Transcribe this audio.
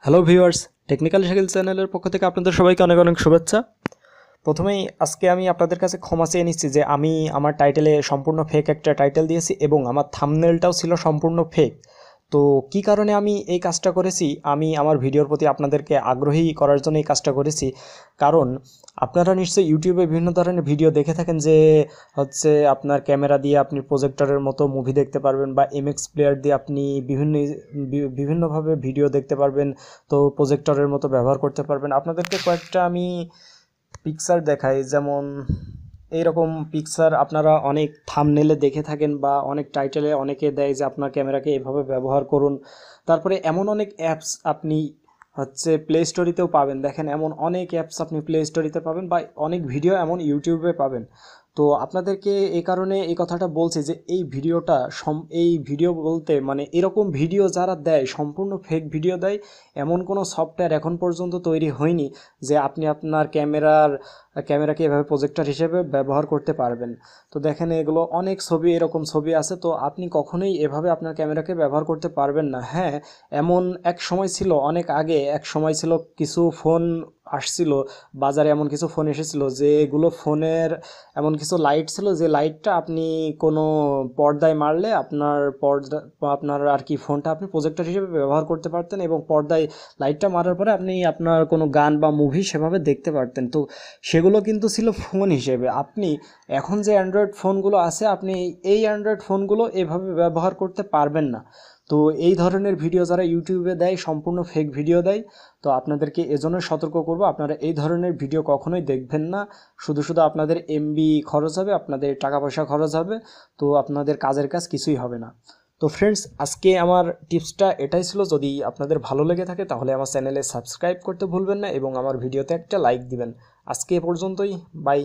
Hello viewers, technical Shakil চ্যানেলের পক্ষ থেকে আপনাদের সবাইকে অনেক অনেক শুভেচ্ছা। প্রথমেই আজকে আমি আপনাদের কাছে ক্ষমা চেয়ে নিচ্ছি যে আমি আমার টাইটেলে সম্পূর্ণ ফেক একটা টাইটেল দিয়েছি এবং আমার থাম্বনেলটাও ছিল সম্পূর্ণ ফেক। তো কি কারণে আমি এই কাজটা করেছি, আমি আমার ভিডিওর প্রতি আপনাদেরকে আগ্রহী করার জন্য এই কাজটা করেছি। কারণ আপনারা নিশ্চয়ই ইউটিউবে বিভিন্ন ধরনের ভিডিও দেখে থাকেন যে হচ্ছে আপনার ক্যামেরা দিয়ে আপনি প্রজেক্টরের মতো মুভি দেখতে পারবেন বা এমএক্স প্লেয়ার দিয়ে আপনি বিভিন্নভাবে ভিডিও দেখতে পারবেন, তো প্রজেক্টরের মতো ব্যবহার করতে পারবেন। আপনাদেরকে কয়েকটা আমি পিকচার দেখাই, যেমন এইরকম পিকচার আপনারা অনেক থাম্বনেলে দেখে থাকেন বা অনেক টাইটেলে অনেকে দেয় যে আপনার ক্যামেরাকে এভাবে ব্যবহার করুন। তারপরে এমন অনেক অ্যাপস আপনি হচ্ছে প্লে স্টোরিতেও পাবেন। দেখেন, এমন অনেক অ্যাপস আপনি প্লে স্টোরিতে পাবেন বা অনেক ভিডিও এমন ইউটিউবে পাবেন। তো আপনাদেরকে এই কারণে এই কথাটা বলছি যে এই ভিডিও বলতে মানে এরকম ভিডিও যারা দেয় সম্পূর্ণ ফেক ভিডিও দেয়। এমন কোনো সফটওয়্যার এখন পর্যন্ত তৈরি হয়নি যে আপনি আপনার ক্যামেরাকে এভাবে প্রজেক্টর হিসেবে ব্যবহার করতে পারবেন। তো দেখেন, এগুলো অনেক ছবি, এরকম ছবি আছে, তো আপনি কখনোই এভাবে আপনার ক্যামেরাকে ব্যবহার করতে পারবেন না। হ্যাঁ, এমন এক সময় ছিল, অনেক আগে এক সময় ছিল, কিছু ফোন আসছিল বাজারে, এমন কিছু ফোন এসেছিল যেগুলো ফোনের এমন কিছু লাইট ছিল যে লাইটটা আপনি কোনো পর্দায় মারলে আপনার আর কি ফোনটা আপনি প্রজেক্টর হিসেবে ব্যবহার করতে পারতেন এবং পর্দায় লাইটটা মারার পরে আপনি আপনার কোনো গান বা মুভি সেভাবে দেখতে পারতেন। তো সেগুলো কিন্তু ছিল ফোন হিসেবে। আপনি এখন যে অ্যান্ড্রয়েড ফোনগুলো আছে, আপনি এই অ্যান্ড্রয়েড ফোনগুলো এভাবে ব্যবহার করতে পারবেন না। তো এই ধরনের ভিডিও যারা ইউটিউবে দেয় সম্পূর্ণ ফেক ভিডিও দেয়। তো আপনাদেরকে এজন্য সতর্ক করব, আপনারা এই ধরনের ভিডিও কখনোই দেখবেন না। শুধু শুধু আপনাদের এমবি খরচ হবে, আপনাদের টাকা পয়সা খরচ হবে, তো আপনাদের কাজের কাজ কিছুই হবে না। তো ফ্রেন্ডস, আজকে আমার টিপসটা এটাই ছিল। যদি আপনাদের ভালো লেগে থাকে তাহলে আমার চ্যানেলে সাবস্ক্রাইব করতে ভুলবেন না এবং আমার ভিডিওতে একটা লাইক দিবেন। আজকে এ পর্যন্তই, বাই।